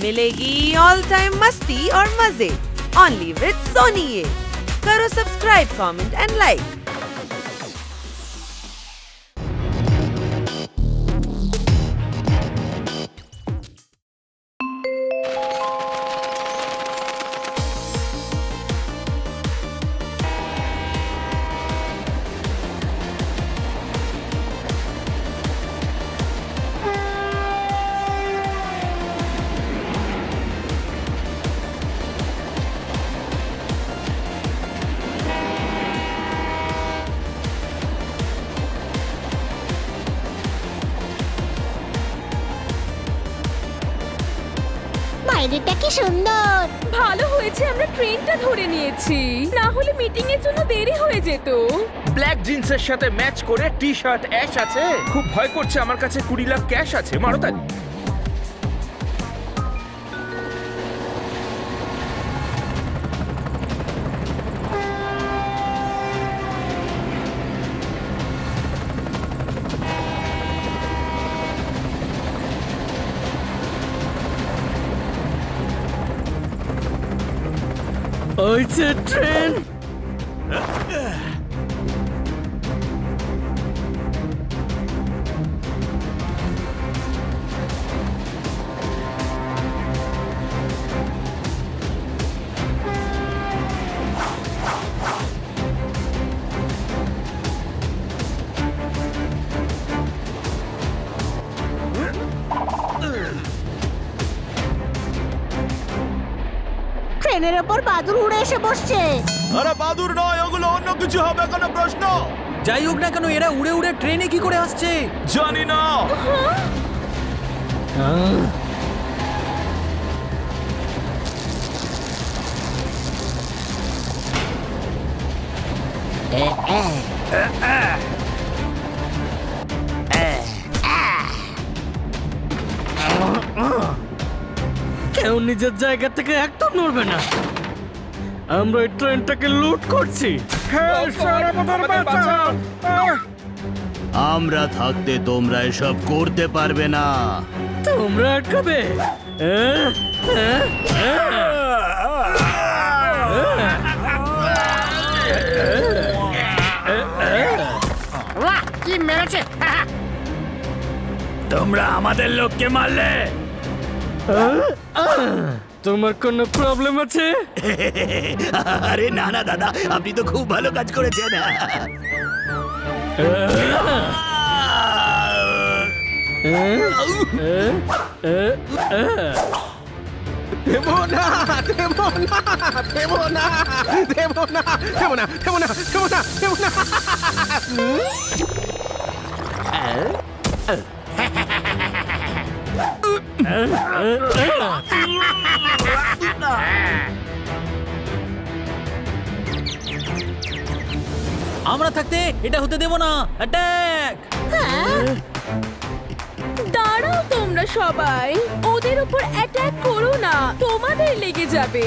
मिलेगी all time मस्ती और मजे ओनली विद सोनी ये। करो सब्सक्राइब, कमेंट एंड लाइक। বাইরেটা কি সুন্দর। ভালো হয়েছে আমরা ট্রেনটা ধরে নিয়েছি, না হলে মিটিং এর জন্য দেরি হয়ে যেত। ব্ল্যাক জিন্সের সাথে ম্যাচ করে টি শার্ট অ্যাশ আছে। খুব ভয় করছে, আমার কাছে 20 লাখ ক্যাশ আছে। মারো তালি। ওইছে ট্রেন। ট্রেনের ওপর বাদুর উড়ে এসে বসছে। আরে বাদুর নয়, ওগুলো অন্য কিছু হবে। কোনো প্রশ্ন? যাই হোক না কেন, এরা উড়ে উড়ে ট্রেনে কি করে আসছে জানি না। কেউ নিজের জায়গা থেকে একদম নড়বে না। আমরা এই ট্রেনটাকে লুট করছি। আমরা থাকতে তোমরা এসব করতে পারবে না। তোমরা আটকাবে? কি মেরেছে? তোমরা আমাদের লোককে মারলে। তোমার কোনো প্রবলেম আছে? আরে না না দাদা, আপনি তো খুব ভালো কাজ করেছেন। দেবো না, দেবো না, দেবো না, দেবো না, দেবো না, দেবো না, দেবো না, দেবো না। আমরা থাকতে এটা হতে দেব না। অ্যাটাক! দাঁড়াও তোমরা সবাই, ওদের উপর অ্যাটাক করো না, তোমাদের লেগে যাবে।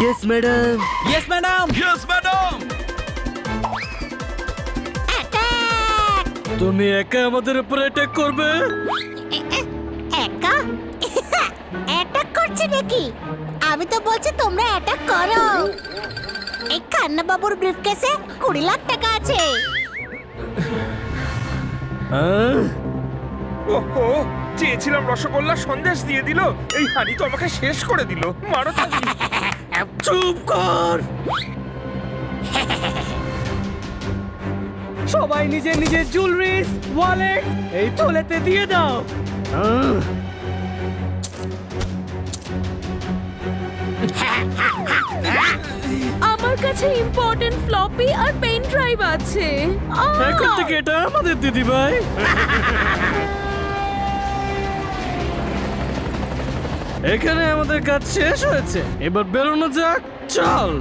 Yes madam. Yes madam. Yes madam. তুমি একা আমাদের উপর অ্যাটাক করবে? একা অ্যাটাক করছে নাকি? আমি তো বলছি তোমরা অ্যাটাক করো। এই খান্না বাবুর ব্রিফকেসে 20 লাখ টাকা আছে। ওহো, চেয়েছিলাম রসগোল্লা, সন্দেশ দিয়ে দিল। এই হানি তো আমাকে শেষ করে দিল। মারো তালি। চুপ কর। সবাই নিজের নিজের জুয়েলারিস, ওয়ালেট এই থলেতে দিয়ে দাও। আমার কাছে ইম্পর্টেন্ট ফ্লপি আর পেন ড্রাইভ আছে। এখন থেকে এটা আমাদের দিদি ভাই। এখানে আমাদের কাজ শেষ হয়েছে, এবার বেরোনো যাক। চল।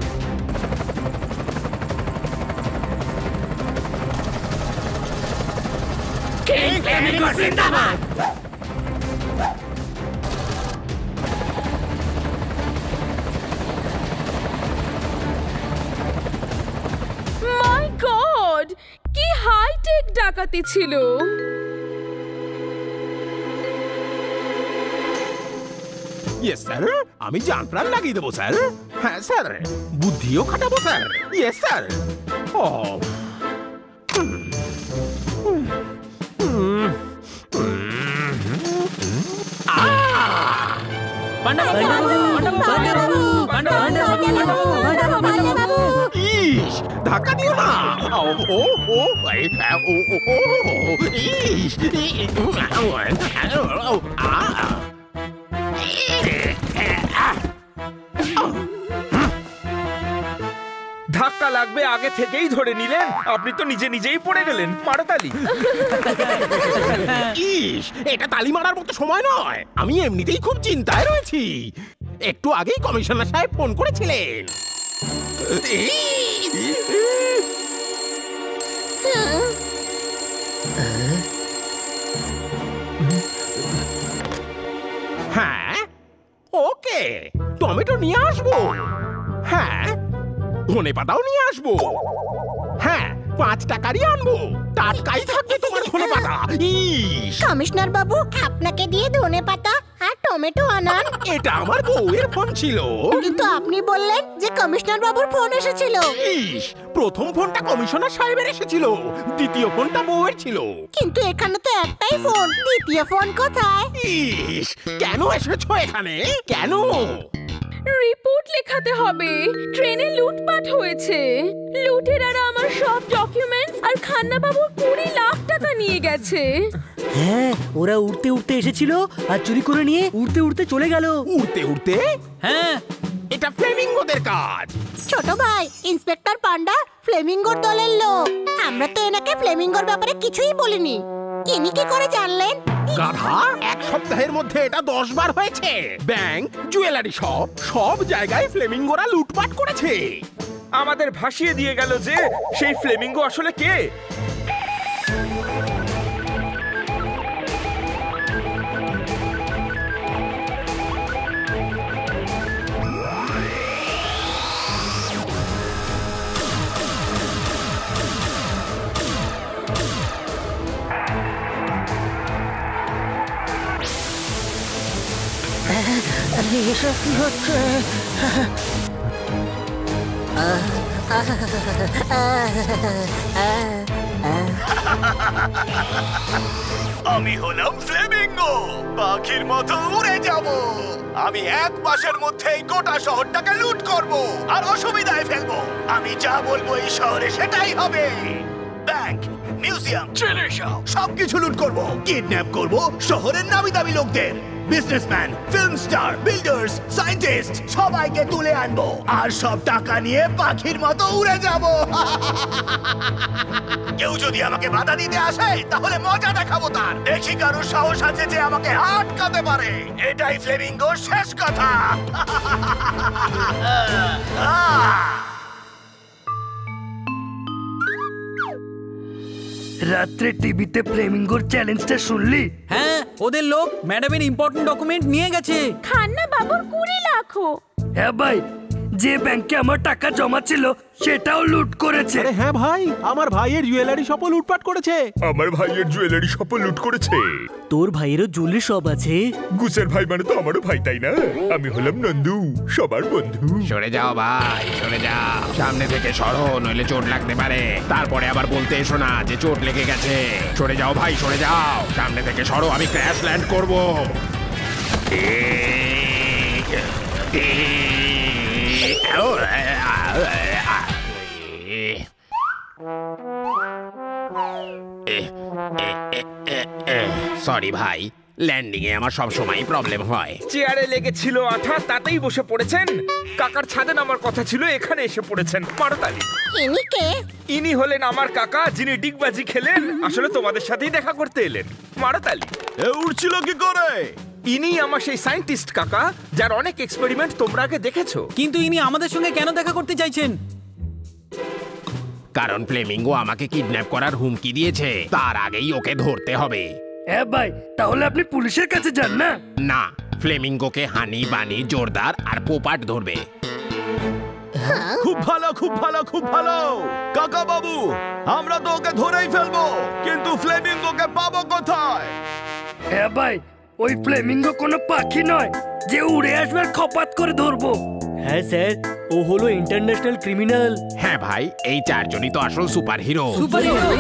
মাই গড, কি হাইটেক ডাকাতি ছিল। ইয়েস স্যার, আমি জান প্রাণ লাগিয়ে দেবো স্যার। হ্যাঁ স্যার, বুদ্ধিও খাটাবো স্যার। Yes sir. ও ইস, ধাক্কা দিও না। ও ও ও ও ও ইস, ধাক্কা লাগবে আগে থেকেই ধরে নিলেন, আপনি তো নিজে নিজেই পড়ে গেলেন। মারো তালি। ইস, এটা তালি মারার মতো সময় নয়, আমি এমনিতেই খুব চিন্তায় রয়েছি। একটু আগেই কমিশনার সাহেব ফোন করেছিলেন। হ্যাঁ ওকে, টমেটো নিয়ে আসবো। হ্যাঁ, ধনেপাতাও নিয়ে আসবো। হ্যাঁ, 5 টাকারই আনবো, টাটকাই থাকবে তোমার ধনেপাতা। ইস, কমিশনার বাবু, আপনাকে দিয়ে ধনেপাতা আর টমেটো আনান। এটা আমার বউয়ের ফোন ছিল। কিন্তু আপনি বললেন যে কমিশনার বাবুর ফোন এসেছিল। ইস, প্রথম ফোনটা কমিশনার সাহেবের এসেছিল, দ্বিতীয় ফোনটা বউয়ের ছিল। কিন্তু এখানে তো একটাই ফোন, দ্বিতীয় ফোন কোথায়? ইস, কেন এসেছো এখানে? কেন? রিপোর্ট লেখাতে হবে। ট্রেনে লুটপাট হয়েছে। লুটেরারা আমার সব ডকুমেন্টস আর খান্না বাবুর 20 লাখ টাকা নিয়ে গেছে। হ্যাঁ, ওরা উড়তে উড়তে এসেছিল আর চুরি করে নিয়ে উড়তে উড়তে চলে গেল। উড়তে উড়তে? হ্যাঁ, এটা ফ্লেমিঙ্গোদের কাজ। ছোট ভাই, ইন্সপেক্টর পান্ডা ফ্লেমিঙ্গোর দলের লোক। আমরা তো এনাকে ফ্লেমিঙ্গোর ব্যাপারে কিছুই বলিনি। ইনি কি করে জানলেন? গাধা, 1 সপ্তাহের মধ্যে এটা 10 বার হয়েছে। ব্যাংক, জুয়েলারি শপ, সব জায়গায় ফ্লেমিঙ্গোরা লুটপাট করেছে। আমাদের ভাসিয়ে দিয়ে গেল যে সেই ফ্লেমিঙ্গো আসলে কে? এসব কি হচ্ছে? আমি হলাম ফ্লেমিঙ্গো, পাখির মতো উড়ে যাব। আমি 1 মাসের মধ্যেই গোটা শহরটাকে লুট করব আর অসুবিধায় ফেলবো। আমি যা বলবো এই শহরে সেটাই হবে। ব্যাংক, মিউজিয়াম, ট্রেলার শো সবকিছু লুট করব, কিডন্যাপ করব শহরের নামি দামি লোকদের। Businessman, film star, builders, scientist সবাইকে তুলে আনবো আর সব টাকা নিয়ে পাখির মতো উড়ে যাব। কেউ যদি আমাকে বাধা দিতে আসে তাহলে মজা দেখাবো তার। দেখি কারোর সাহস আছে যে আমাকে আটকাতে পারে। এটাই ফ্লেমিঙ্গোর শেষ কথা। রাত্রে টিভিতে ফ্লেমিঙ্গোর চ্যালেঞ্জটা শুনলি? হ্যাঁ, ওদের লোক ম্যাডামের ইম্পর্টেন্ট ডকুমেন্ট নিয়ে গেছে। খান্না বাবুর 20 লাখ। হ্যাঁ ভাই, যে ব্যাংকে আমার টাকা জমা ছিল সেটাও লুট করেছে। আরে হ্যাঁ ভাই, আমার ভাইয়ের জুয়েলারি শপও লুটপাট করেছে। আমার ভাইয়ের জুয়েলারি শপও লুট করেছে। তোর ভাইয়েরও জুয়েলারি শপ আছে। গুসের ভাই মানে তো আমারও ভাই, তাই না? আমি হলাম নন্দু, সবার বন্ধু। সরে যাও ভাই, সরে যাও। সামনে থেকে সরো, নইলে চোট লাগতে পারে। তারপরে আবার বলতে এসো না যে চোট লেগে গেছে। সরে যাও ভাই, সরে যাও। সামনে থেকে সরো, আমি ক্র্যাশ ল্যান্ড করব। সরি ভাই, ল্যান্ডিং এ আমার সব সময় প্রবলেম হয়। চেয়ারে লেগেছিল আঠা, তাতেই বসে পড়েছেন। কাকার ছাদে নামার কথা ছিল, এখানে এসে পড়েছেন। মারো তালি। ইনি কে? ইনি হলেন আমার কাকা, যিনি ডিগবাজি খেলেন, আসলে তোমাদের সাথেই দেখা করতে এলেন। মারো তালি। উড়ছিল কি করে? ইনি আমার সেই সায়েন্টিস্ট কাকা, যার অনেক এক্সপেরিমেন্ট তোমরা আগে দেখেছো। কিন্তু ইনি আমাদের সঙ্গে কেন দেখা করতে চাইছেন? কারণ ফ্লেমিঙ্গো আমাকে কিডন্যাপ করার হুমকি দিয়েছে, তার আগেই ওকে ধরতে হবে। হ্যাঁ ভাই, তাহলে আপনি পুলিশের কাছে যান না। না, ফ্লেমিঙ্গোকে হানি, বানি, জোরদার আর পোপাট ধরবে। খুব ভালো, খুব ভালো, খুব ভালো কাকা বাবু, আমরা তো ওকে ধরেই ফেলবো, কিন্তু ফ্লেমিঙ্গোকে পাবো কোথায়? হ্যাঁ ভাই, ওই ফ্লেমিঙ্গো কোনো পাখি নয় যে উড়ে আসবে আর খপাত করে ধরবো। হ্যাঁ স্যার, ও হলো ইন্টারন্যাশনাল ক্রিমিনাল। হ্যাঁ ভাই, এই চারজনই তো আসল সুপার হিরো।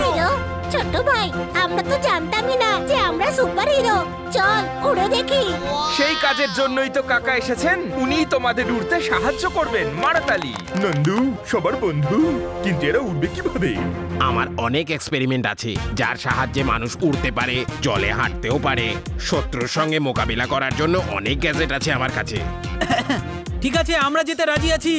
হিরো? ছোট ভাই, আমরা তো জানতামই না যে আমরা সুপার হিরো। চল উড়ে দেখি। সেই কাজের জন্যই তো কাকা এসেছেন, উনিই তোমাদের উড়তে সাহায্য করবেন। মারাতালি নন্দু সবার বন্ধু, কিন্তু এরা উঠবে কিভাবে? আমার অনেক এক্সপেরিমেন্ট আছে যার সাহায্যে মানুষ উড়তে পারে, জলে হাঁটতেও পারে। শত্রুর সঙ্গে মোকাবিলা করার জন্য অনেক গ্যাজেট আছে আমার কাছে। ঠিক আছে, আমরা যেতে রাজি আছি।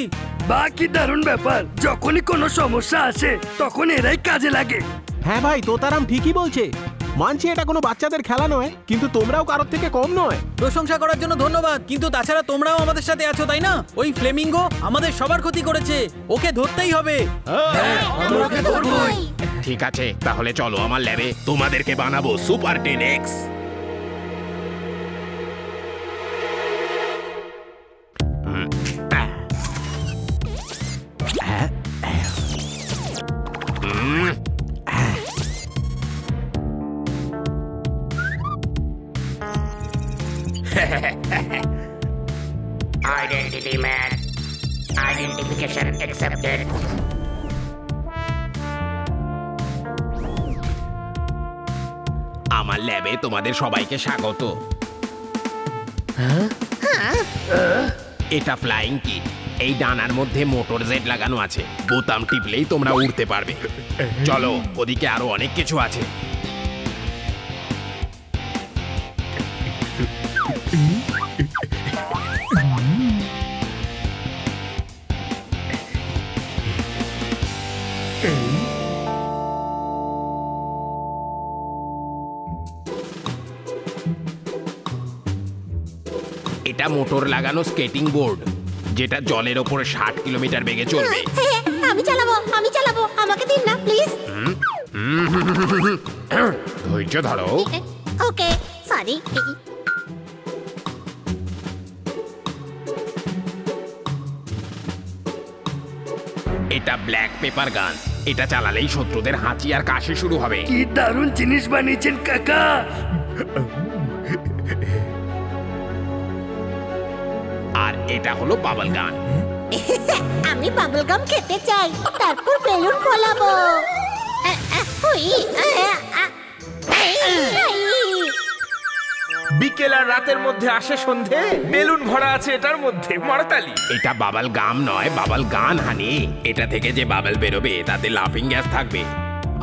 বাকি দারুণ ব্যাপার, যখনই কোনো সমস্যা আসে তখন এরাই কাজে লাগে। হ্যাঁ ভাই, তোতারাম ঠিকই বলছে। মানছি এটা কোনো বাচ্চাদের খেলা নয়, কিন্তু তোমরাও কারোর থেকে কম নয়। প্রশংসা করার জন্য ধন্যবাদ, কিন্তু তাছাড়া তোমরাও আমাদের সাথে আছো, তাই না? ওই ফ্লেমিঙ্গো আমাদের সবার ক্ষতি করেছে, ওকে ধরতেই হবে। আমরা ওকে ধরবই। ঠিক আছে, তাহলে চলো আমার ল্যাবে, তোমাদেরকে বানাবো super 10X। Identity match. Identification accepted. আমার ল্যাবে তোমাদের সবাইকে স্বাগত। এটা ফ্লাইং কিট। এই ডানার মধ্যে মোটর জেট লাগানো আছে, বোতাম টিপলেই তোমরা উড়তে পারবে। চলো, ওদিকে আরো অনেক কিছু আছে। এটা মোটর লাগানো স্কেটিং বোর্ড, যেটা জলের ওপর 60 কিলোমিটার বেগে চলবে। আমি চালাবো, আমাকে দিন না প্লিজ। ধৈর্য ধরো। ওকে, সরি। এটা ব্ল্যাক পেপার গান। এটা চালালেই শত্রুদের হাঁচি আর কাশি শুরু হবে। কি দারুণ জিনিস বানিয়েছেন কাকা। আর এটা হলো বাবল গান। আমি বাবল গাম খেতে চাই, তারপর বেলুন ফোলাবো। বিকেল আর রাতের মধ্যে আসে সন্ধে, বেলুন ভরা আছে এটার মধ্যে। মারাতালি। এটা বাবল গাম নয়, বাবল গান হানি। এটা থেকে যে বাবল বেরোবে তাতে লাফিং গ্যাস থাকবে।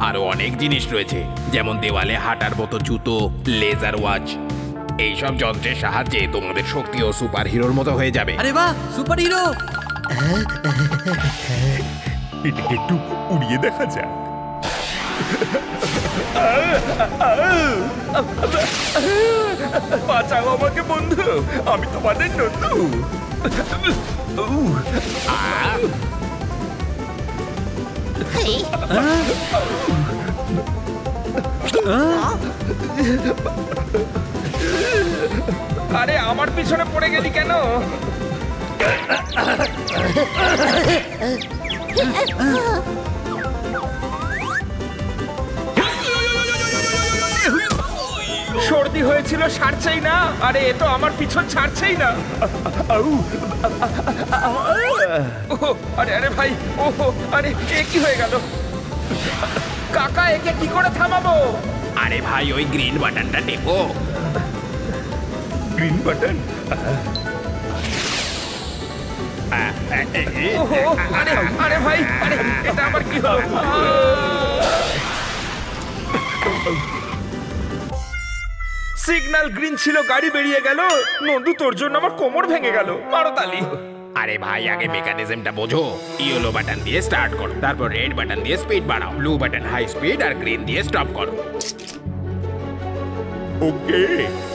আরো অনেক জিনিস রয়েছে, যেমন দেওয়ালে হাঁটার মতো জুতো, লেজার ওয়াচ। এইসব যন্ত্রের সাহায্যে তোমাদের শক্তিও সুপার হিরোর মতো হয়ে যাবে। আরে বাহ, সুপার হিরো! এটাকে একটু উড়িয়ে দেখা যাক। বাঁচাও আমাকে বন্ধু, আমি তোমাদের নন্দু। আরে আমার পিছনে পড়ে গেলি কেন? সর্দি হয়েছিল, সারছেই না। আরে এ তো আমার পিছন ছাড়ছেই না। আরে আরে ভাই, ওহো, আরে এ কি হয়ে গেল? কাকা, একে কি করে থামাবো? আরে ভাই, ওই গ্রিন বাটনটা টেপো। Green button? আরে আরে ভাই, আরে এটা আবার কি হলো? সিগন্যাল গ্রিন ছিল, গাড়ি বেরিয়ে গেল। নন্দু, তোর জন্য আমার কোমর ভেঙে গেল। মারতালি। আরে ভাই, আগে মেকানিজমটা বোঝো। ইয়েলো বাটন দিয়ে স্টার্ট করো, তারপর রেড বাটন দিয়ে স্পিড বাড়াও, ব্লু বাটন হাই স্পিড, আর গ্রিন দিয়ে স্টপ করো। ওকে,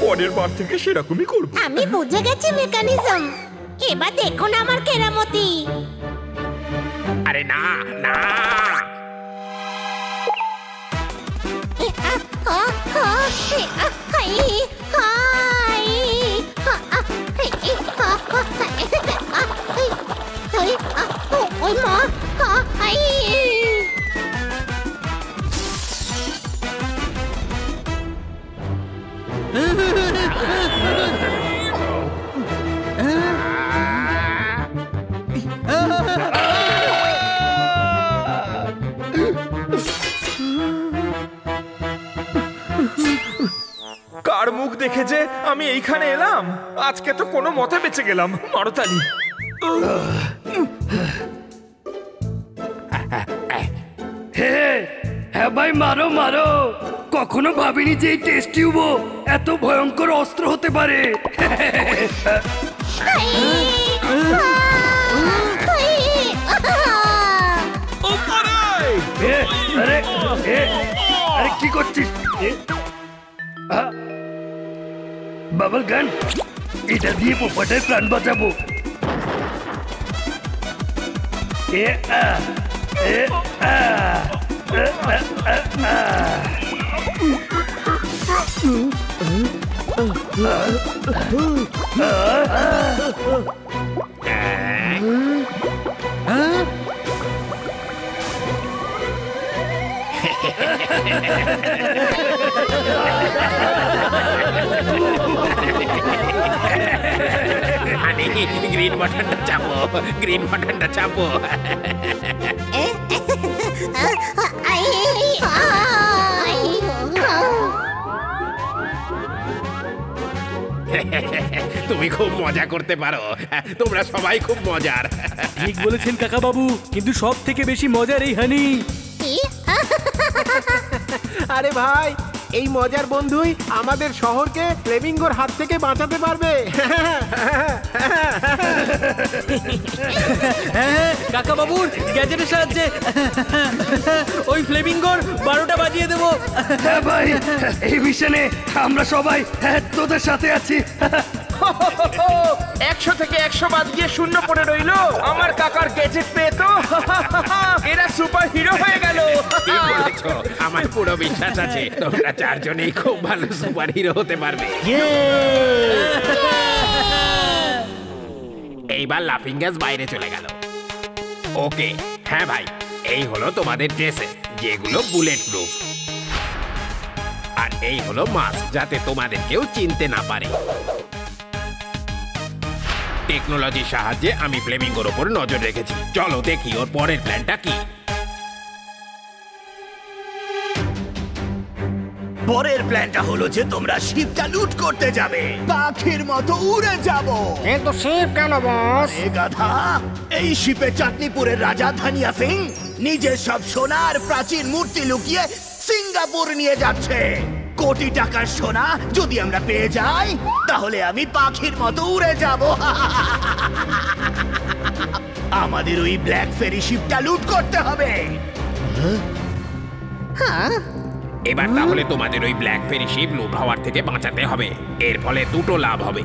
পরের বার থেকে সেরকমই করব। আমি বুঝে গেছি মেকানিজম। এবার দেখুন আমার কেরামতি। আরে না না, ওই মা, কার মুখ দেখে যে আমি এইখানে এলাম। আজকে তো কোনো মতে বেঁচে গেলাম। মারতালি। হ্যাঁ ভাই, মারো মারো। কখনো ভাবিনি যে এই টেস্ট টিউবও এত ভয়ঙ্কর অস্ত্র হতে পারে। আরে কি করছিস? বাবল গান, এটা দিয়ে পোপাটার প্রাণ বাঁচাবো। গ্রিন বাটনটা চাপো, গ্রিন বাটনটা চাপো। তুমি খুব মজা করতে পারো, তোমরা সবাই খুব মজার। ঠিক বলেছেন কাকা বাবু, কিন্তু সব থেকে বেশি মজার এই হানি। আরে ভাই, এই মজার বন্ধুই আমাদের শহরকে ফ্লেমিঙ্গোর হাত থেকে বাঁচাতে পারবে। কাকা বাবুর গ্যাজেটের সাহায্যে ওই ফ্লেমিঙ্গোর 12টা বাজিয়ে দেবো। হ্যাঁ ভাই, এই মিশনে আমরা সবাই তোদের সাথে আছি। 100 থেকে 100 বাদ গিয়ে 0 পড়ে রইলো। আমার কাকার গ্যাজেট পেয়ে তো এরা সুপার হিরো হয়ে গেল। কি বলেছো? আমার পুরো বিশ্বাস আছে তোমরা চারজনেই খুব ভালো সুপার হিরো হতে পারবে। এইবার লাফিং গ্যাস বাইরে চলে গেল। ওকে, হ্যাঁ ভাই, এই হলো তোমাদের ড্রেসেস, যেগুলো বুলেট প্রুফ। আর এই হলো মাস্ক, যাতে তোমাদের কেউ চিনতে না পারে। টেকনোলজির সাহায্যে আমি ফ্লেমিঙ্গোর ওপর নজর রেখেছি। চলো দেখি ওর পরের প্ল্যানটা কি। পরের প্ল্যানটা হলো যে তোমরা শিপটা লুট করতে যাবে, পাখির মতো উড়ে যাব। কিন্তু শিপ কেন বস? এ গাধা, এই শিপে চাটনিপুরের রাজা ধানিয়া সিং নিজের সব সোনার প্রাচীন মূর্তি লুকিয়ে সিঙ্গাপুর নিয়ে যাচ্ছে। কোটি টাকার সোনা যদি আমরা পেয়ে যাই, তাহলে আমি পাখির মতো উড়ে যাব। আমাদের ওই ব্ল্যাক ফেরি শিপটা লুট করতে হবে। এবার তাহলে তোমাদের ওই ব্ল্যাক ফেরি শিপ লুট হওয়ার থেকে বাঁচাতে হবে। এর ফলে দুটো লাভ হবে।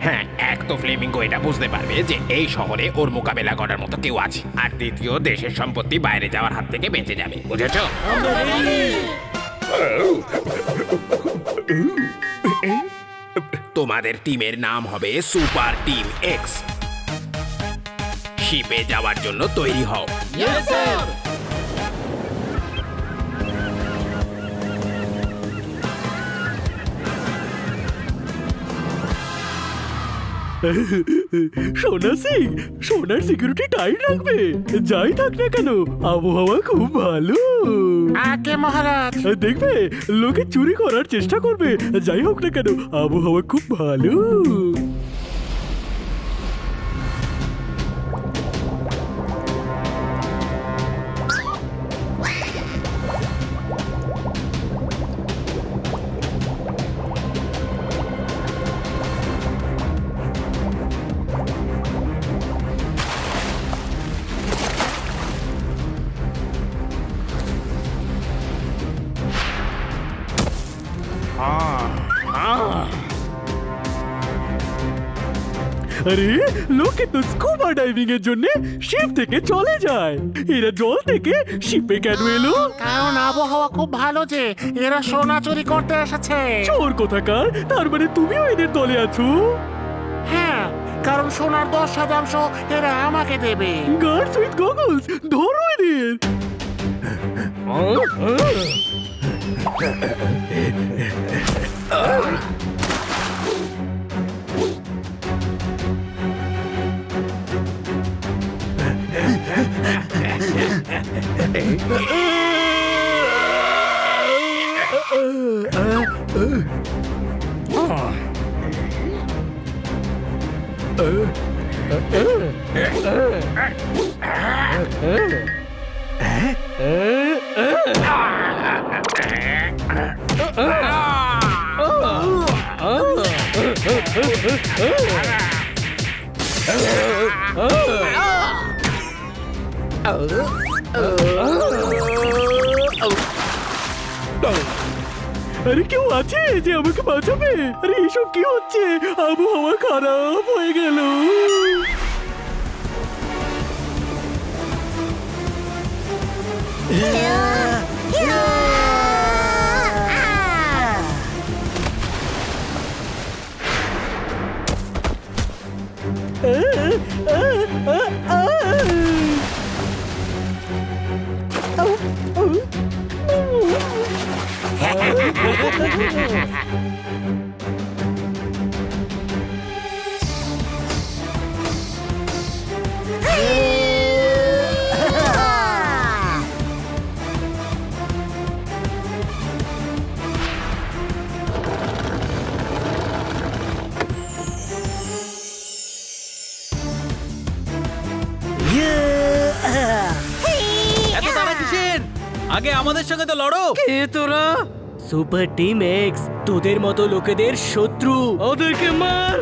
হ্যাঁ, এক তো ফ্লেমিঙ্গো এটা বুঝতে পারবে যে এই শহরে ওর মোকাবেলা করার মতো কেউ আছে, আর দ্বিতীয়, দেশের সম্পত্তি বাইরে যাওয়ার হাত থেকে বেঁচে যাবে। বুঝেছো? তোমাদের টিমের নাম হবে সুপার টিম এক্স। শিপে যাওয়ার জন্য তৈরি হও। সোনা সিং, সোনার সিকিউরিটি টাইট রাখবে। যাই থাক না কেন, আবহাওয়া খুব ভালো। আগে মহারাজ, দেখবে লোকে চুরি করার চেষ্টা করবে। যাই হোক না কেন, আবহাওয়া খুব ভালো। আরে লোকে তো স্কুবা ডাইভিং এর জন্য শিপ থেকে চলে যায়। এরা জল থেকে শিপে কেন এলো? কারণ আবহাওয়া খুব ভালো যে এরা সোনা চুরি করতে এসেছে। চোর কোথাকার, তার মানে তুমিও এদের দলে আছো? হ্যাঁ, কারণ সোনার 10% এরা আমাকে দেবে। গার্ডস উইথ গগলস, ধরো এদের। আরে কেউ আছে যে আমাকে বাঁচাবে? আরে এসব কি হচ্ছে? আবহাওয়া খারাপ হয়ে গেল। আগে আমাদের সঙ্গে তো লড়ো। কে তোরা? সুপার টিম এক্স, তোদের মতো লোকেদের শত্রু। ওদেরকে মার।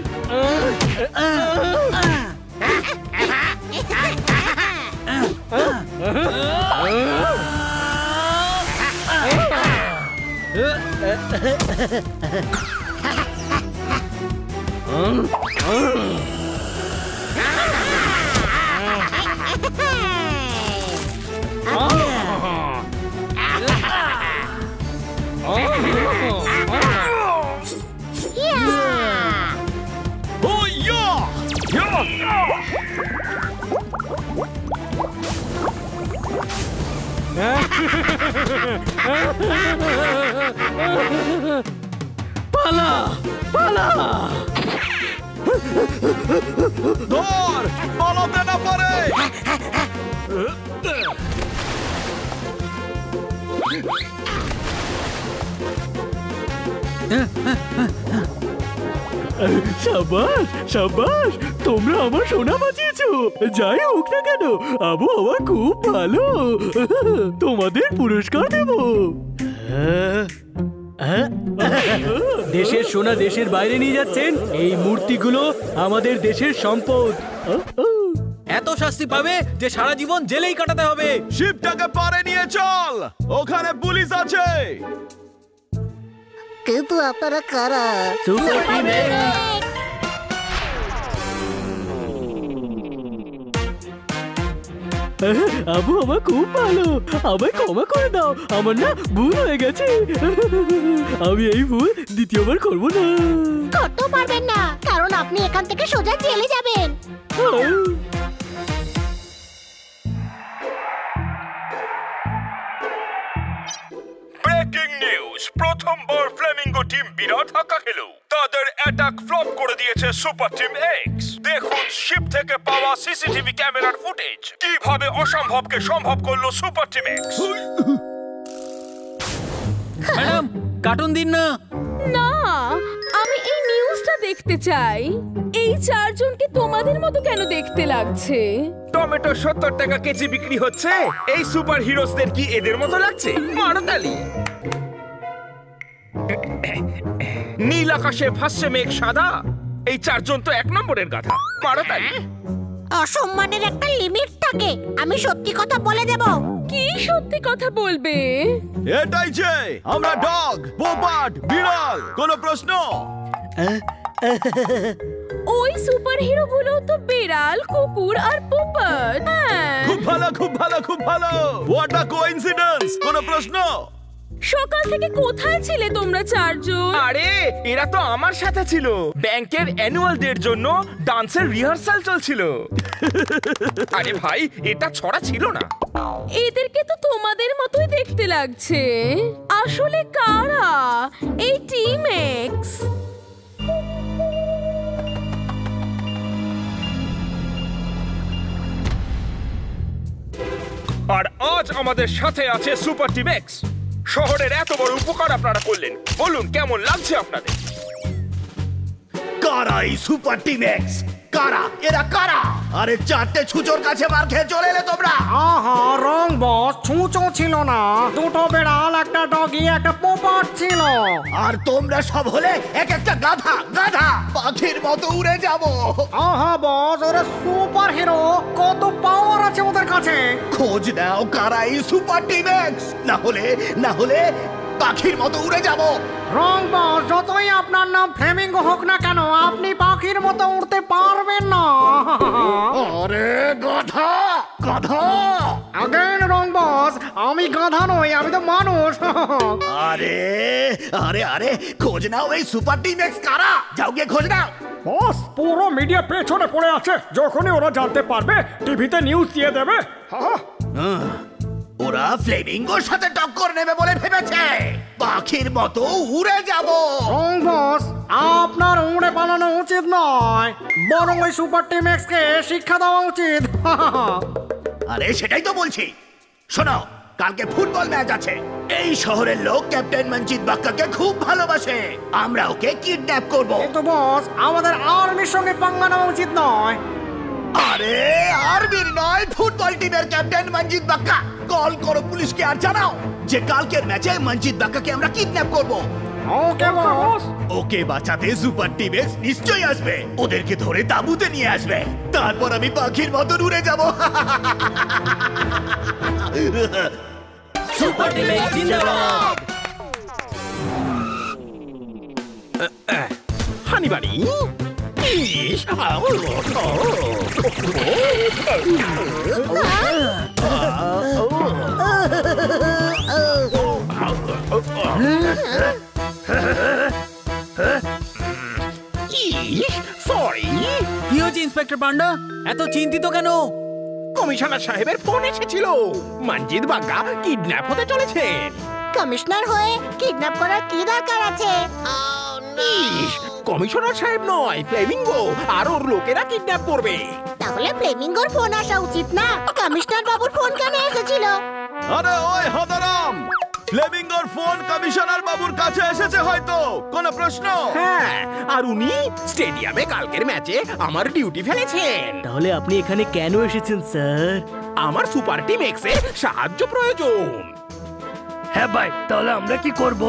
পালা পালা, ধর, পালাতে না পারে। সাবাস সাবাস, তোমরা আমার সোনা বাঁচিয়েছো। যাই হোক না কেন, আবহাওয়া খুব ভালো, তোমাদের পুরস্কার দেব। দেশের সোনা দেশের বাইরে নিয়ে যাচ্ছেন? এই মূর্তিগুলো আমাদের দেশের সম্পদ। এত শাস্তি পাবে যে সারা জীবন জেলেই কাটাতে হবে। শিপটাকে পারে নিয়ে চল, ওখানে পুলিশ আছে। কিন্তু আপনারা কারা? Super team x. আবহাওয়া খুব ভালো, আমায় ক্ষমা করে দাও, আমার না ভুল হয়ে গেছে। আমি এই ভুল দ্বিতীয়বার করবো না। করতে পারবেন না, কারণ আপনি এখান থেকে সোজা জেলে যাবেন। ব্রেকিং নিউজ, প্রথমবার ফ্লেমিঙ্গো টিম বিরাট হাক্কা খেল। তাদের অ্যাটাক ফ্লপ করে দিয়েছে সুপার টিম এক্স। দেখুন শিপ থেকে পাওয়া সিসিটিভি ক্যামেরার ফুটেজ, কিভাবে অসম্ভবকে সম্ভব করলো super team x. Madam, cartoon দিন না। না, আমি এই নিউজটা দেখতে চাই। এই চারজনকে তোমাদের মতো কেন দেখতে লাগছে? টমেটো 70 টাকা কেজি বিক্রি হচ্ছে, এই সুপার হিরোসদের কি এদের মতো লাগছে? মারো তালি। নীল আকাশে ভাসছে মেঘ সাদা, এই চারজন তো এক নম্বরের গাধা। মারো তালি। অসম্মানের একটা লিমিট থাকে, আমি সত্যি কথা বলে দেব। কি সত্যি কথা বলবে? এটাই যে আমরা ডগ, পোপাট, বিড়াল। কোনো প্রশ্ন? ওই সুপার হিরো গুলো তো বিড়াল, কুকুর আর পোপট। খুব ভালো, খুব ভালো, খুব ভালো। What a coincidence. কোনো প্রশ্ন? সকাল থেকে কোথায় ছিলে তোমরা চারজন? আরে এরা তো আমার সাথে ছিল, ব্যাংকের অ্যানুয়াল ডের জন্য ডান্সের রিহার্সাল চলছিল। আরে ভাই, এটা ছড়া ছিল না। এদেরকে তো তোমাদের মতোই দেখতে লাগছে। আসলে কারা এই টিম এক্স? আর আজ আমাদের সাথে আছে সুপার টিম এক্স। শহরের এত বড় উপকার আপনারা করলেন, বলুন কেমন লাগছে আপনাদের? কারা এই সুপার টিম এক্স? কারা এরা? কারা? আরে চারটে ছুঁচোর কাছে মার খেয়ে চলে এলে তোমরা। আহা রং বস, ছুঁচো ছিল না, দুটো বেড়াল, একটা ডগি, একটা পোপট ছিল। আর তোমরা সব হলে এক একটা গাধা। গাধা পাখির মতো উড়ে যাব। আহা বস, ওরা সুপার হিরো, কত পাওয়ার আছে ওদের কাছে। খোঁজ নাও কারা এই সুপার টিম এক্স, না হলে পাখির মতো উড়ে যাব। রং বস, যতই আপনার নাম ফ্লেমিঙ্গো হোক না কেন, আপনি পাখির মতো উড়তে পারবেন না। আরে গাধা গাধা। আগেন রং বস, আমি গাধা নই, আমি তো মানুষ। আরে আরে আরে খোঁজ নাও এই সুপার টিম এক্স কারা। যাও গিয়ে খোঁজ নাও। বস, পুরো মিডিয়া পেছনে পড়ে আছে, যখনই ওরা জানতে পারবে টিভিতে নিউজ দিয়ে দেবে। ওরা ফ্লেমিঙ্গোর সাথে টক্কর নেবে বলে ভেবেছে। পাখির মতো উড়ে যাব। রং বস, আপনার উড়ে পালানো উচিত নয়, বরং ওই সুপার টিম এক্স কে শিক্ষা দেওয়া উচিত। আরে সেটাই তো বলছি। শোনো, কালকে ফুটবল ম্যাচ আছে। এই শহরের লোক ক্যাপ্টেন মঞ্জিত বাক্কাকে খুব ভালোবাসে। আমরা ওকে কিডন্যাপ করব। কিন্তু বস, আমাদের আর্মির সঙ্গে পাঙ্গা নেওয়া উচিত নয়। আরে আর্মির নয়, ফুটবল টিমের ক্যাপ্টেন মঞ্জিত বাক্কা। কল করো পুলিশকে আর জানাও যে কালকের ম্যাচে মঞ্জিত বাক্কাকে আমরা কিডন্যাপ করব। ওকে বস। ওকে বাঁচাতে সুপার টিম এক্স নিশ্চয়ই আসবে। ওদেরকে ধরে তাঁবুতে নিয়ে আসবে। তারপর আমি পাখির মতন উড়ে যাব। সুপার টিম এক্স জিন্দাবাদ। হানিবাড়ি সরি। কি হয়েছে ইন্সপেক্টর পান্ডা, এত চিন্তিত কেন? কমিশনার সাহেবের ফোন এসেছিল, মঞ্জিত বাগ্গা কিডন্যাপ হতে চলেছে। কমিশনার হয়ে কিডন্যাপ করার কি দরকার আছে? কমিশনার সাহেব নয়, ফ্লেমিঙ্গো আর ওর লোকেরা কিডন্যাপ করবে। তাহলে ফ্লেমিঙ্গোর ফোন আসা উচিত না? কমিশনার বাবুর ফোন কেন এসেছিল? আরে ওই হদারাম, ফ্লেমিঙ্গোর ফোন কমিশনার বাবুর কাছে এসেছে হয়তো। কোনো প্রশ্ন? হ্যাঁ, আর উনি স্টেডিয়ামে কালকের ম্যাচে আমার ডিউটি ফেলেছেন। তাহলে আপনি এখানে কেন এসেছেন স্যার? আমার সুপার টিম এক্স এর সাহায্য প্রয়োজন। হ্যাঁ ভাই, তাহলে আমরা কি করব?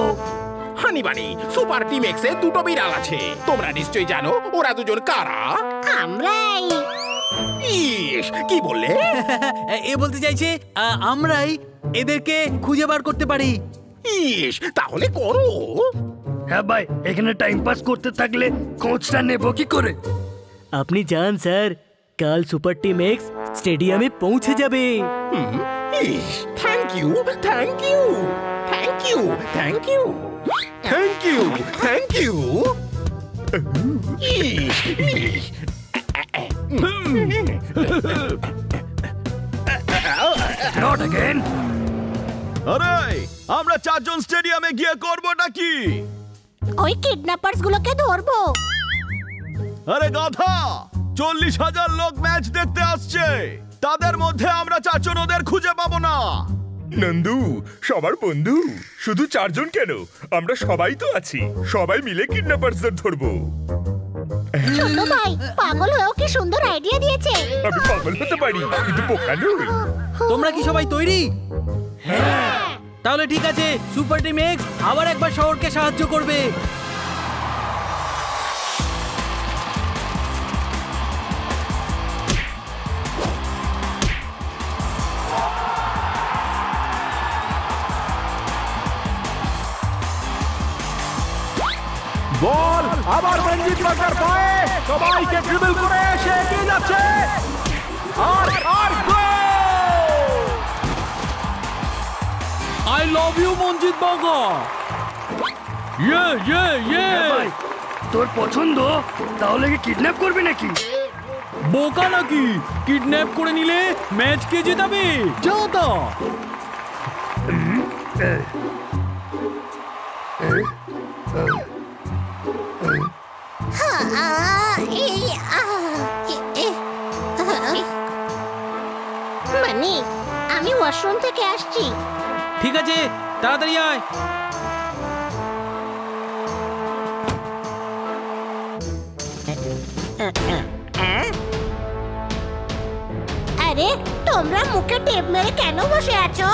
হানিবানি, সুপার টিম এক্স এ দুটো বিড়াল আছে। তোমরা নিশ্চয়ই জানো ওরা দুজন কারা। আমরাই। ইস, কি বললে? এ বলতে চাইছে আমরাই এদেরকে খুঁজে বার করতে পারি। ইস, তাহলে করো। হ্যাঁ ভাই, এখানে টাইম পাস করতে থাকলে কোচটা নেব কি করে? আপনি যান স্যার, কাল সুপার টিম এক্স স্টেডিয়ামে পৌঁছে যাবে। ইস, thank you, thank you, thank you, thank you, thank you, thank you. ইস, ইস। Not again. আরে আমরা চারজন স্টেডিয়ামে গিয়ে করবোটা কি? ওই কিডন্যাপার্স গুলোকে ধরবো। আরে গাধা, 40,000 লোক ম্যাচ দেখতে আসছে। তাদের মধ্যে আমরা চারজন ওদের খুঁজে পাবো না। নন্দু সবার বন্ধু, শুধু চারজন কেন, আমরা সবাই তো আছি। সবাই মিলে কিডন্যাপারদের ধরবো। ছোট ভাই, পাগল হয়েও কি সুন্দর আইডিয়া দিয়েছে। আমি পাগল হতে পারি, কিন্তু বোকা নই। তোমরা কি সবাই তৈরি? হ্যাঁ। তাহলে ঠিক আছে, সুপার টিম এক্স আবার একবার শহরকে সাহায্য করবে। বল আবার মঞ্জিত বাগ্গার পায়ে, সবাইকে ড্রিবল করে এসে এগিয়ে যাচ্ছে। আর আই লাভ ইউ মঞ্জিত বাগ্গা। ইয়ে ইয়ে ইয়ে। ভাই, তোর পছন্দ? তাহলে কি কিডন্যাপ করবি নাকি? বোকা নাকি? কিডন্যাপ করে নিলে ম্যাচ কে জেতাবে? যাও তো। মানে আমি ওয়াশরুম থেকে আসছি। ঠিক আছে, তাড়াতাড়ি আয়। আরে তোমরা মুখে টেপ মেরে কেন বসে আছো?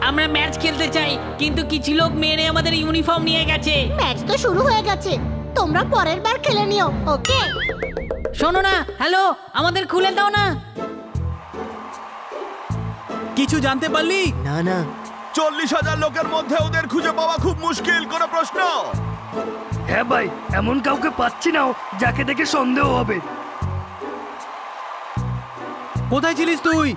আমরা ম্যাচ খেলতে চাই, কিন্তু কিছু লোক মেরে আমাদের ইউনিফর্ম নিয়ে গেছে। ম্যাচ তো শুরু হয়ে গেছে, তোমরা পরের বার খেলে নিও, ওকে? শোনো না, হ্যালো, আমাদের খুলে দাও না। কিছু জানতে পারলি? না না, 40,000 লোকের মধ্যে ওদের খুঁজে পাওয়া খুব মুশকিল। কোনো প্রশ্ন? হ্যাঁ ভাই, এমন কাউকে পাচ্ছি না যাকে দেখে সন্দেহ হবে। কোথায় ছিলিস তুই?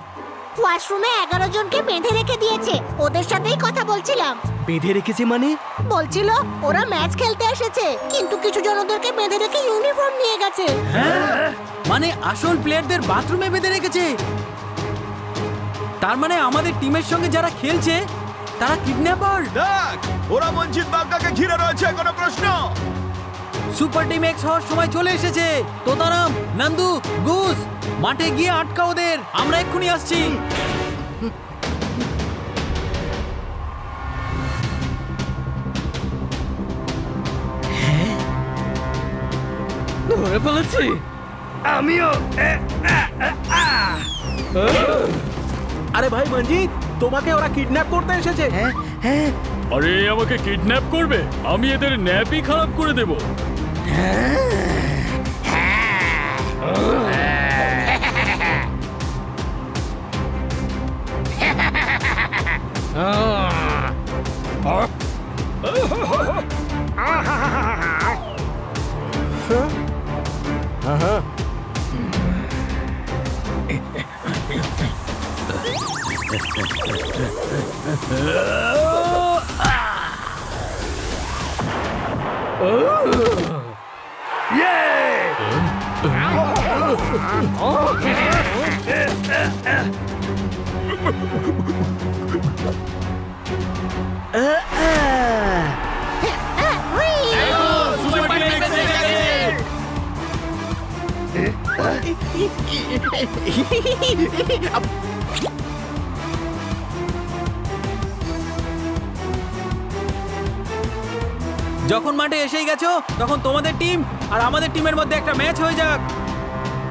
ওয়াশরুমে 11 জনকে বেঁধে রেখে দিয়েছে, ওদের সাথেই কথা বলছিলাম। বেঁধে রেখেছে মানে? বলছিল ওরা ম্যাচ খেলতে এসেছে, কিন্তু কিছু জন ওদেরকে বেঁধে রেখে ইউনিফর্ম নিয়ে গেছে। হ্যাঁ, মানে আসল প্লেয়ারদের বাথরুমে বেঁধে রেখেছে। তার মানে আমাদের টিমের সঙ্গে যারা খেলছে তারা কিডন্যাপার। দেখ, ওরা মঞ্জিত বাগদাকে ঘিরে রয়েছে। কোনো প্রশ্ন? সুপার টিম এক্স হওয়ার সময় চলে এসেছে। তোতারাম, নন্দু, গুস, মাঠে গিয়ে আটকা ওদের। আমরা এক্ষুনি আসছি। ধরে ফেলেছি আমিও। আরে ভাই মঞ্জিত, তোমাকে ওরা কিডন্যাপ করতে এসেছে। আরে আমাকে কিডন্যাপ করবে? আমি এদের ন্যাপই খারাপ করে দেব। যখন মাঠে এসেই গেছো, তখন তোমাদের টিম আর আমাদের টিমের মধ্যে একটা ম্যাচ হয়ে যাক।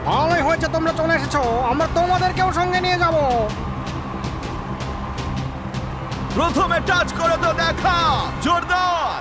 ভালোই হয়েছে তোমরা চলে এসেছো, আমরা তোমাদেরকেও সঙ্গে নিয়ে যাব। প্রথমে টাচ করে তো দেখা, জোরদার।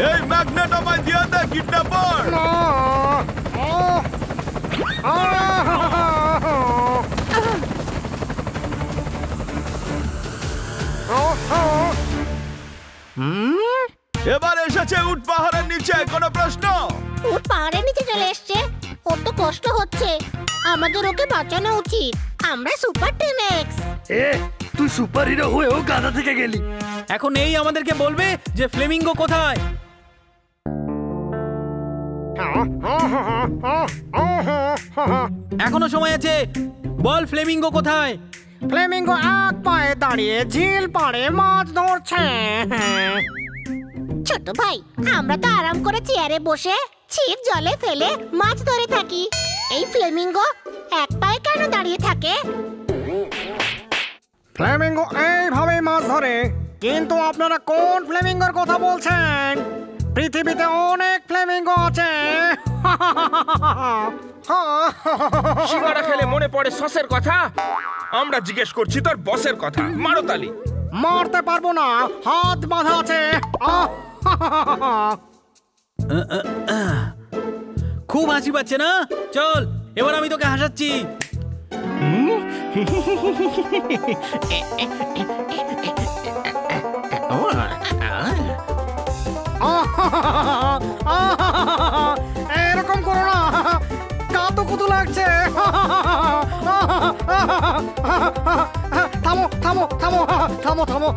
এই ম্যাগনেট আমায় দিয়ে দে, কিডন্যাপার। এবার এসেছে উট পাহাড়ের নিচে। কোনো প্রশ্ন? উট পাহাড়ের নিচে চলে এসছে, ওর তো কষ্ট হচ্ছে, আমাদের ওকে বাঁচানো উচিত। আমরা সুপার টিম এক্স। তুই সুপার হিরো হয়েও গাধা থেকে গেলি। এখন এই আমাদেরকে বলবে যে ফ্লেমিঙ্গো কোথায়। এখনো সময় আছে, বল ফ্লেমিঙ্গো কোথায়। ফ্লেমিঙ্গো এক পায়ে দাঁড়িয়ে ঝিল পাড়ে মাছ ধরছে। ছোট ভাই, আমরা তো আরাম করে চেয়ারে বসে ছিপ জলে ফেলে মাছ ধরে থাকি। এই ফ্লেমিঙ্গো এক পায়ে কেন দাঁড়িয়ে থাকে? ফ্লেমিঙ্গো এইভাবে মাছ ধরে। কিন্তু আপনারা কোন ফ্লেমিঙ্গোর কথা বলছেন? পৃথিবীতে অনেক ফ্লেমিঙ্গো আছে। সিঙ্গারা খেলে মনে পড়ে সসের কথা। আমরা জিজ্ঞেস করছি তোর বসের কথা। মারো তালি। মারতে পারবো না, হাত বাঁধা আছে। খুব হাসি পাচ্ছে না? চল এবার আমি তোকে হাসাচ্ছি। এরকম করো না, কাতু কুতু লাগছে। থামো থামো থামো থামো থামো।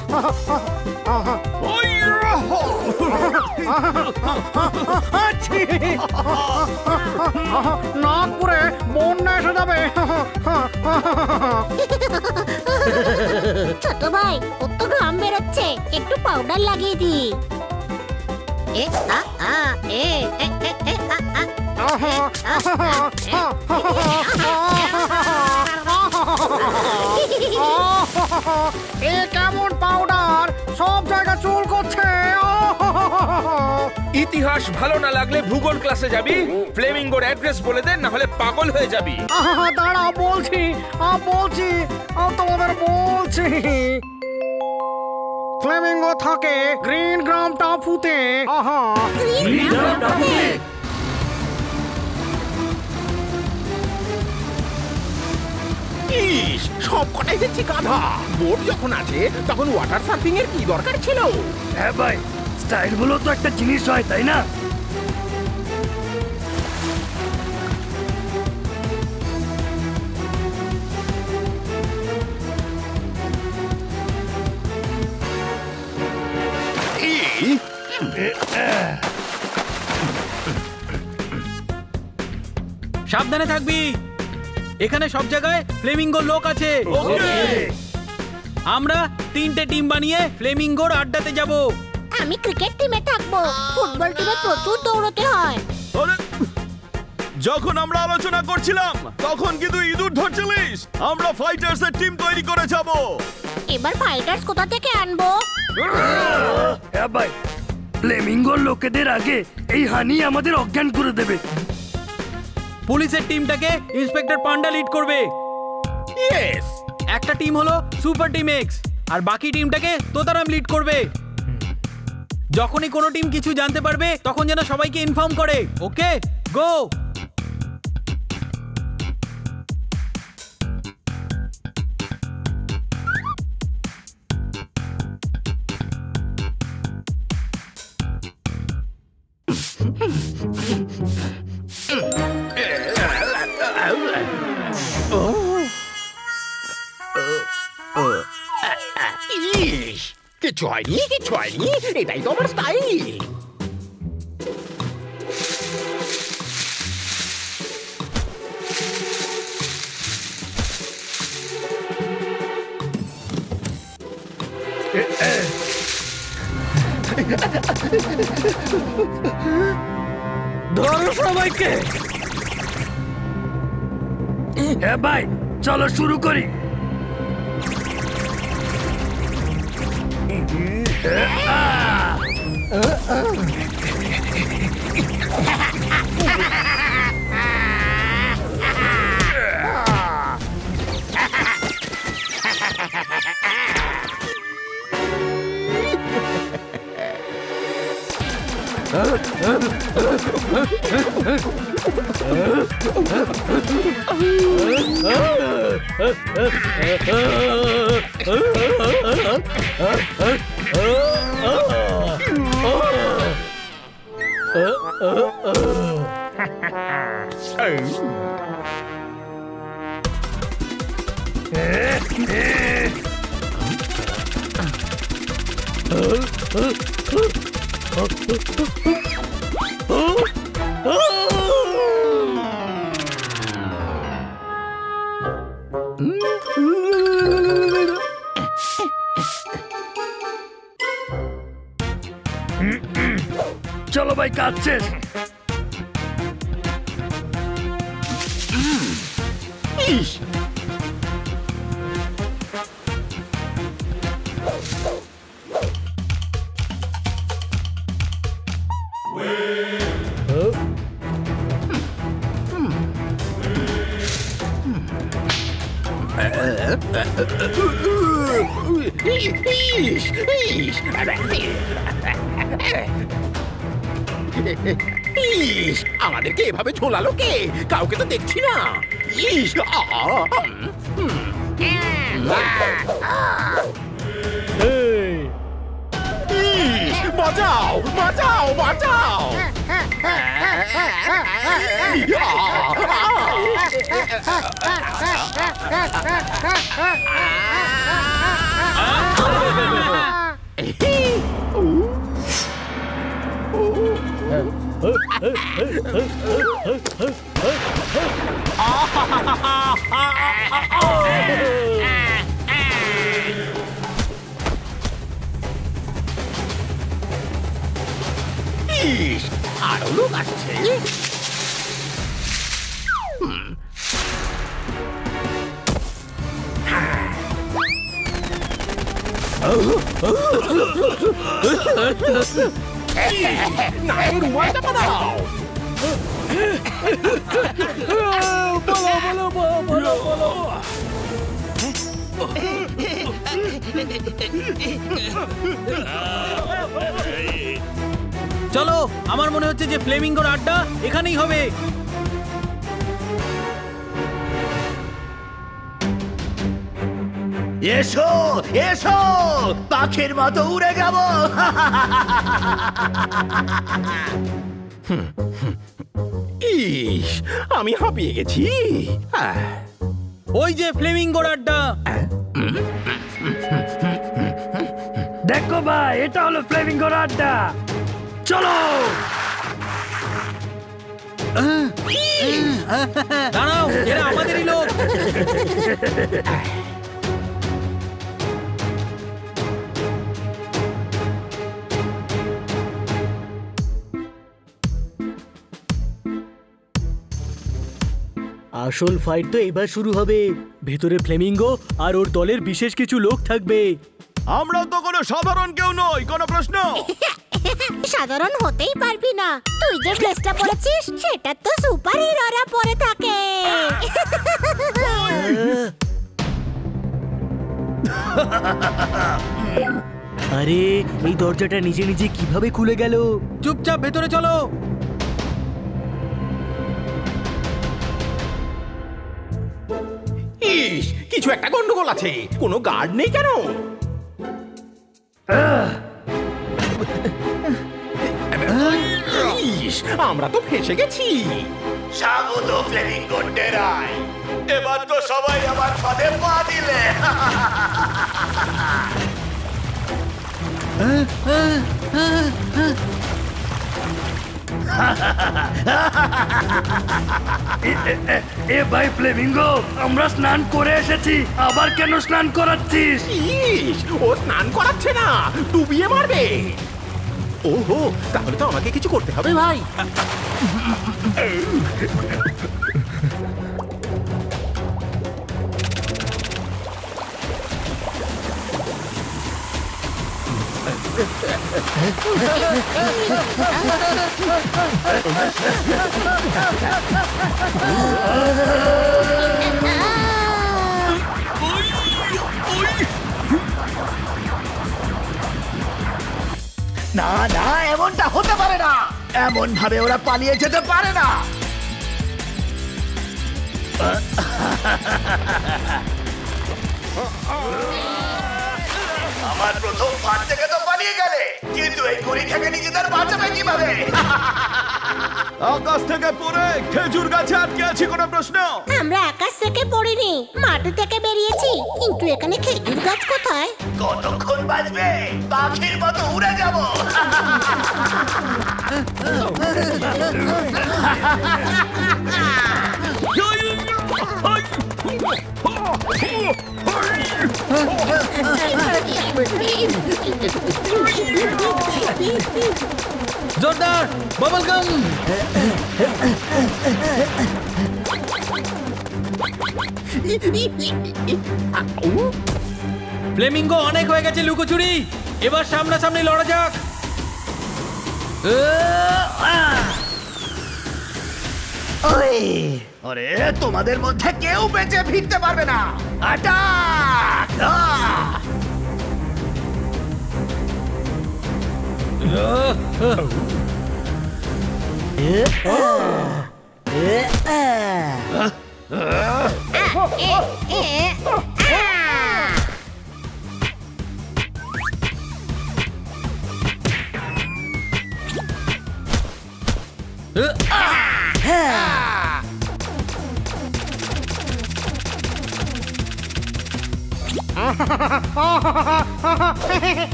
নাগপুরে বন্যা এসে যাবে। ছোট ভাই, কত ঘাম বেরোচ্ছে, একটু পাউডার লাগিয়ে দি। এ কেমন পাউডার, সব জায়গা চুল করছে। ইতিহাস ভালো না লাগলে ভূগোল ক্লাসে যাবি। ফ্লেমিঙ্গোর অ্যাড্রেস বলে দে, না হলে পাগল হয়ে যাবি। দাঁড়াও, বলছি বলছি তোমাদের বলছি। ফ্লেমিঙ্গো থাকে গ্রিন গ্রাম টাপুতে। ইস, সব কটাই দেখছি গাধা। বোট যখন আছে তখন ওয়াটার সার্ফিং এর কি দরকার ছিল? হ্যাঁ ভাই, স্টাইল বলো তো একটা জিনিস হয়, তাই না? সাবধানে থাকবি, এখানে সব জায়গায় ফ্লেমিঙ্গো লোক আছে। আমরা 3টে টিম বানিয়ে ফ্লেমিঙ্গোর আড্ডাতে যাব। আমি ক্রিকেট টিমে থাকবো। ফুটবল টিমে প্রচুর দৌড়তে হয়। যখন আমরা আলোচনা করছিলাম তখন কিন্তু ইঁদুর ধরছিলিস। আমরা ফাইটার্স এর টিম তৈরি করে যাব। এবার ফাইটার্স কোথা থেকে আনবো? হ্যাঁ ভাই, ফ্লেমিঙ্গোর লোকেদের আগে এই হানি আমাদের অজ্ঞান করে দেবে। পুলিশের টিমটাকে ইন্সপেক্টর পান্ডা লিড করবে। ইয়েস। একটা টিম হলো সুপার টিম এক্স, আর বাকি টিমটাকে তোতারাম লিড করবে। যখনই কোনো টিম কিছু জানতে পারবে তখন যেন সবাইকে ইনফর্ম করে। ওকে, গো। কিছু হয়নি, কিছু হয়নি, এটাই তো আমার স্টাইল। ধরো সবাইকে। হ্যাঁ ভাই, চলো শুরু করি। চলো ভাই, কাজ শেষ। আমাদেরকে এভাবে ঝোলালো কে? কাউকে তো দেখছি না। বাঁচাও বাঁচাও বাঁচাও! আরো লোক আসছে। চলো, আমার মনে হচ্ছে যে ফ্লেমিঙ্গোর আড্ডা এখানেই হবে। এসো এসো, পাখির মতো উড়ে যাব। আমি হাঁপিয়ে গেছি। ওই যে ফ্লেমিঙ্গোর আড্ডা। দেখো ভাই, এটা হলো ফ্লেমিঙ্গোর আড্ডা। চলো। দাঁড়াও, এরা আমাদেরই লোক। আসল ফাইট তো এবার শুরু হবে। ভেতরে ফ্লেমিঙ্গো আর ওর দলের বিশেষ কিছু লোক থাকবে। আমরা তো কোনো সাধারণ কেউ নই, কোনো প্রশ্ন? সাধারণ হতেই পারবি না, তুই যে ড্রেসটা পরেছিস সেটা তো সুপার হিরোরা পরে থাকে। আরে এই দরজাটা নিজে নিজে কিভাবে খুলে গেল? চুপচাপ ভেতরে চলো। কিছু একটা গন্ডগোল আছে। কোনো গার্ড নেই কেন? আমরা তো ফেঁসে গেছি। স্বাগত ফ্লেমিঙ্গো ডেরায়। এবার তো সবাই আমার ফাঁদে পা দিলে। এ ভাই ফ্লেমিঙ্গো, আমরা স্নান করে এসেছি, আবার কেন স্নান করাচ্ছিস? ও স্নান করাচ্ছে না, ডুবিয়ে মারবে। ওহো, তাহলে তো আমাকে কিছু করতে হবে ভাই। না না, এমনটা হতে পারে না। এমন ভাবে ওরা পালিয়ে যেতে পারে না। আমার প্রথম ফাঁদ থেকে তো পালিয়ে গেলে, কিন্তু এই গড়ি থেকে নিজেদের বাঁচাবে কিভাবে? আকাশ থেকে পড়ে খেজুর গাছে আটকে আছি, কোনো প্রশ্ন? আমরা আকাশ থেকে পড়িনি, মাটি থেকে বেরিয়েছি, কিন্তু এখানে খেজুর গাছ কোথায়? কতক্ষণ বাজবে? পাখির মতো উড়ে যাব। জোরদার বাবল গাম। ফ্লেমিঙ্গো অনেক হয়ে গেছে লুকোচুরি, এবার সামনাসামনি লড়া যাক। আরে তোমাদের মধ্যে কেউ বেঁচে ফিরতে পারবে না। অ্যাটাক!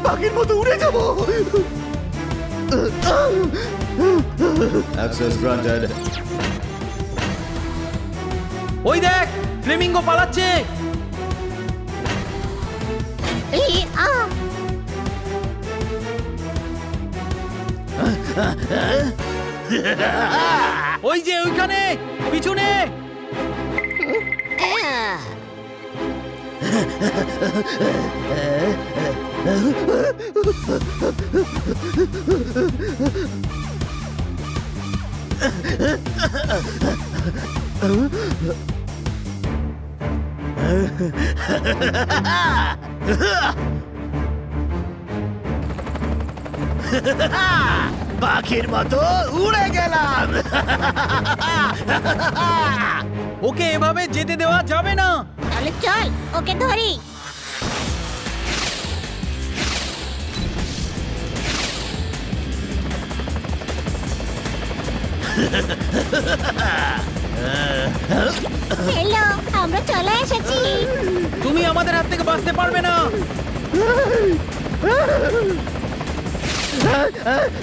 পাখির মতো উড়ে যাবো। ওই দেখ ফ্লেমিঙ্গো পালাচ্ছে। ওই যে ওইখানে পিছনে। পাখির মতো উড়ে গেলাম। ওকে এভাবে যেতে দেওয়া যাবে না। তাহলে চল ওকে ধরি। হ্যালো, আমরা চলে এসেছি। তুমি আমাদের হাত থেকে বাঁচতে পারবে না।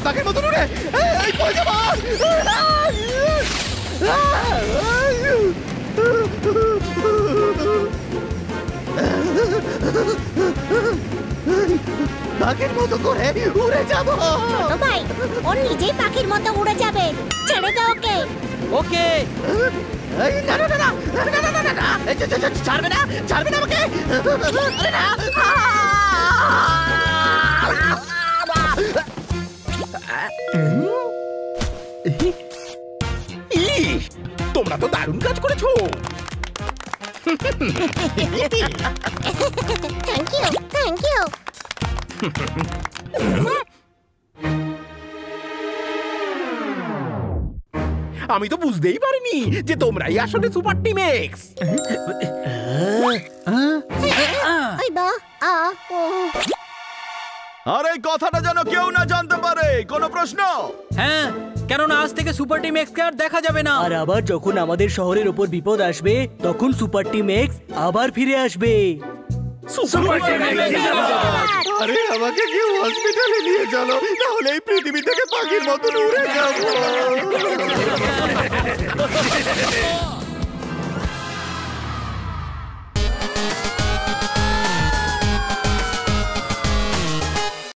পাখির মতো উড়ে পড়ে যাবো। পাখির মতো করে উড়ে যাবো। ছোট ভাই, ও নিজেই পাখির মতো উড়ে যাবে, ছেড়ে দাও ওকে। ওকে। না না না না না না না না, ছাড়বে না, ছাড়বে না আমাকে। তোমরা তো দারুণ কাজ করেছো। Thank you, thank you. আমি তো বুঝতেই পারিনি যে তোমরাই আসলে সুপার টিম এক্স। আর এই কথাটা যেন কেউ না জানতে পারে। কোনো প্রশ্ন? হ্যাঁ, কেননা আজ থেকে সুপার টিম এক্স কে আর দেখা যাবে না। আর আবার যখন আমাদের শহরের উপর বিপদ আসবে তখন সুপার টিম এক্স আবার ফিরে আসবে। আরে আমাকে কেউ হসপিটালে নিয়ে চলো, তাহলে এই পৃথিবী থেকে পাখির মতো উড়ে যাবো।